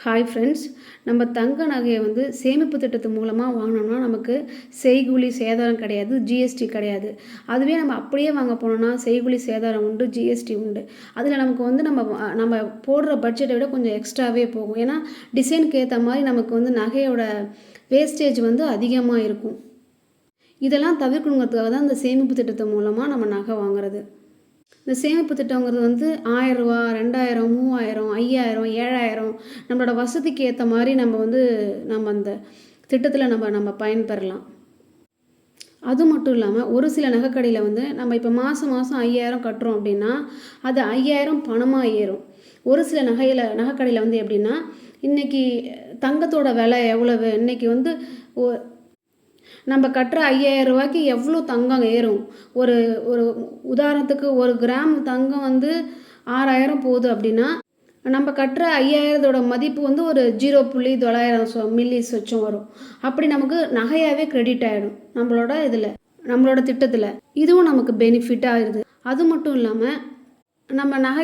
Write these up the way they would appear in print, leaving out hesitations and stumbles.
Hi friends, நம்ம தங்க நகையை வந்து சேமிப்பு திட்டத்து மூலமாக வாங்கினோம்னா நமக்கு செய்கூலி சேதாரம் கிடையாது, ஜிஎஸ்டி கிடையாது. அதுவே நம்ம அப்படியே வாங்க போனோம்னா செய்கூலி சேதாரம் உண்டு, ஜிஎஸ்டி உண்டு. அதில் நமக்கு வந்து நம்ம போடுற பட்ஜெட்டை விட கொஞ்சம் எக்ஸ்ட்ராவே போகும். ஏன்னா டிசைனுக்கு ஏற்ற மாதிரி நமக்கு வந்து நகையோட வேஸ்டேஜ் வந்து அதிகமாக இருக்கும். இதெல்லாம் தவிர்க்கணுங்கிறதுக்காக தான் இந்த சேமிப்பு திட்டத்து மூலமாக நம்ம நகை வாங்குறது. இந்த சேமிப்பு திட்டங்கிறது வந்து ரூ. 1000, 2000, 3000, 5000, 7000 நம்மளோட வசதிக்கு ஏற்ற மாதிரி நம்ம அந்த திட்டத்தில் நம்ம பயன்பெறலாம். அது மட்டும் இல்லாமல் ஒரு சில நகைக்கடையில் வந்து நம்ம இப்போ மாதம் 5000 கட்டுறோம் அப்படின்னா அது 5000 பணமாக ஏறும். ஒரு சில நகைக்கடையில் வந்து எப்படின்னா, இன்றைக்கி தங்கத்தோட விலை எவ்வளவு, இன்றைக்கி வந்து நம்ம கட்டுற 5000 ரூபாய்க்கு எவ்வளோ தங்கம் ஏறும். ஒரு ஒரு உதாரணத்துக்கு 1 கிராம் தங்கம் வந்து 6000 போகுது அப்படின்னா, நம்ம கட்டுற 5000தோட மதிப்பு வந்து ஒரு 0.900 மில்லிஸ் வச்சும் வரும். அப்படி நமக்கு நகையாகவே கிரெடிட் ஆகிடும் நம்மளோட திட்டத்தில். இதுவும் நமக்கு பெனிஃபிட்டாக ஆகிடுது. அது மட்டும் இல்லாமல் நம்ம நகை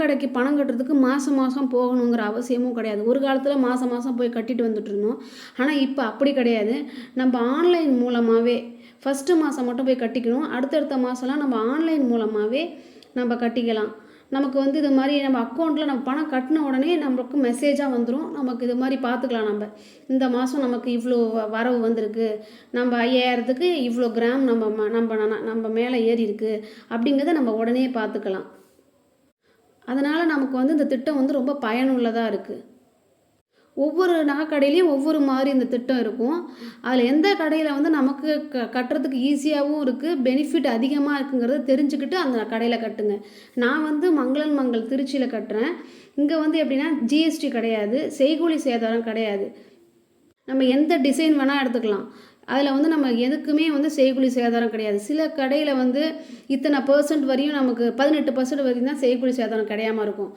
கடைக்கு பணம் கட்டுறதுக்கு மாதம் போகணுங்கிற அவசியமும் கிடையாது. ஒரு காலத்தில் மாதம் போய் கட்டிட்டு வந்துட்டு இருந்தோம். ஆனால் இப்போ அப்படி கிடையாது. நம்ம ஆன்லைன் மூலமாகவே ஃபஸ்ட்டு மாதம் மட்டும் போய் கட்டிக்கணும். அடுத்தடுத்த மாதம்லாம் நம்ம ஆன்லைன் மூலமாகவே நம்ம கட்டிக்கலாம். நமக்கு வந்து இது மாதிரி நம்ம அக்கௌண்ட்டில் நம்ம பணம் கட்டின உடனே நம்மளுக்கு மெசேஜாக வந்துடும். நமக்கு இது மாதிரி பார்த்துக்கலாம். நம்ம இந்த மாதம் நமக்கு இவ்வளோ வரவு வந்திருக்கு, நம்ம 5000க்கு இவ்வளோ கிராம் நம்ம மேலே ஏறி இருக்குது அப்படிங்கிறத நம்ம உடனே பார்த்துக்கலாம். அதனால் நமக்கு வந்து இந்த திட்டம் வந்து ரொம்ப பயனுள்ளதாக இருக்குது. ஒவ்வொரு நகைக்கடையிலையும் ஒவ்வொரு மாதிரி இந்த திட்டம் இருக்கும். அதில் எந்த கடையில் வந்து நமக்கு கட்டுறதுக்கு ஈஸியாகவும் இருக்குது, பெனிஃபிட் அதிகமாக இருக்குங்கிறத தெரிஞ்சுக்கிட்டு அந்த கடையில் கட்டுங்க. நான் வந்து மங்களன் மங்கள் திருச்சியில் கட்டுறேன். இங்கே வந்து எப்படின்னா ஜிஎஸ்டி கிடையாது, செய்கூலி சேதாரம் கிடையாது. நம்ம எந்த டிசைன் வேணால் எடுத்துக்கலாம். அதில் வந்து நம்ம எதுக்குமே வந்து செய்கூலி சேதாரம் கிடையாது. சில கடையில் வந்து இத்தனை % வரையும் நமக்கு 18% வரைக்கும் தான் செய்கூலி சேதாரம் கிடையாமல் இருக்கும்.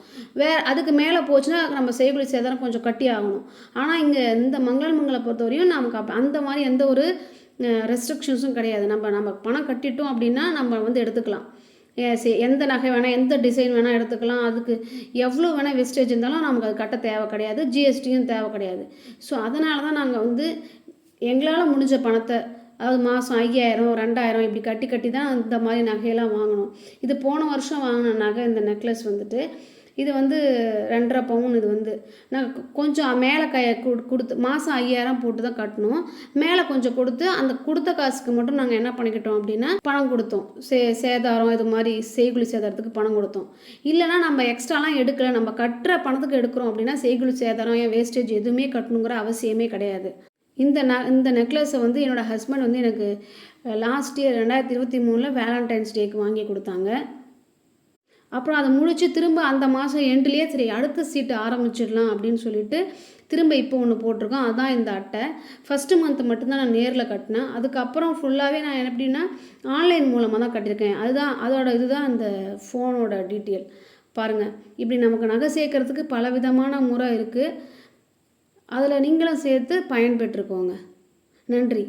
அதுக்கு மேலே போச்சுன்னா நம்ம செய்கூலி சேதாரம் கொஞ்சம் கட்டி ஆகணும். ஆனால் இங்கே இந்த மங்களை பொறுத்தவரையும் நமக்கு அந்த மாதிரி எந்த ஒரு ரெஸ்ட்ரிக்ஷன்ஸும் கிடையாது. நம்ம பணம் கட்டிட்டோம் அப்படின்னா நம்ம வந்து எடுத்துக்கலாம். எந்த நகை வேணால், எந்த டிசைன் வேணால் எடுத்துக்கலாம். அதுக்கு எவ்வளோ வேணால் வேஸ்டேஜ் இருந்தாலும் நமக்கு அது கட்ட தேவை கிடையாது, ஜிஎஸ்டியும் தேவை கிடையாது. ஸோ அதனால தான் நாங்கள் வந்து எங்களால் முடிஞ்ச பணத்தை, அதாவது மாதம் 5000, 2000 இப்படி கட்டி தான் இந்த மாதிரி நகையெல்லாம் வாங்கணும். இது போன வருஷம் வாங்கின நகை. இந்த நெக்லஸ் வந்துட்டு இது வந்து 2.5 பவுன். இது வந்து நாங்கள் கொஞ்சம் மேலே கொடுத்து மாதம் 5000 போட்டு தான் கட்டணும். மேலே கொஞ்சம் கொடுத்து அந்த கொடுத்த காசுக்கு மட்டும் நாங்கள் என்ன பண்ணிக்கிட்டோம் அப்படின்னா பணம் கொடுத்தோம். சேதாரம் இது மாதிரி செய்கூலி சேதாரத்துக்கு பணம் கொடுத்தோம். இல்லைனா நம்ம எக்ஸ்ட்ராலாம் எடுக்கலை, நம்ம கட்டுற பணத்துக்கு எடுக்கிறோம் அப்படின்னா செய்கூலி சேதாரம் வேஸ்டேஜ் எதுவுமே கட்டணுங்கிற அவசியமே கிடையாது. இந்த நெக்லஸை வந்து என்னோடய ஹஸ்பண்ட் வந்து எனக்கு லாஸ்ட் இயர் 2023 வேலண்டைன்ஸ் டேக்கு வாங்கி கொடுத்தாங்க. அப்புறம் அதை முடித்து திரும்ப அந்த மாதம் எண்ட்லேயே சரி அடுத்த சீட்டு ஆரம்பிச்சிடலாம் அப்படின்னு சொல்லிட்டு திரும்ப இப்போ ஒன்று போட்டிருக்கோம். அதுதான் இந்த அட்டை. ஃபஸ்ட்டு மந்த் மட்டும்தான் நான் நேரில் கட்டினேன். அதுக்கப்புறம் ஃபுல்லாகவே நான் எப்படின்னா ஆன்லைன் மூலமாக தான் கட்டியிருக்கேன். இதுதான் அந்த ஃபோனோட டீட்டெயில். பாருங்கள், இப்படி நமக்கு நகை சேர்க்கறதுக்கு பல விதமான முறை இருக்குது. அதில் நீங்களும் சேர்த்து பயன்பெற்றுக்கோங்க. நன்றி.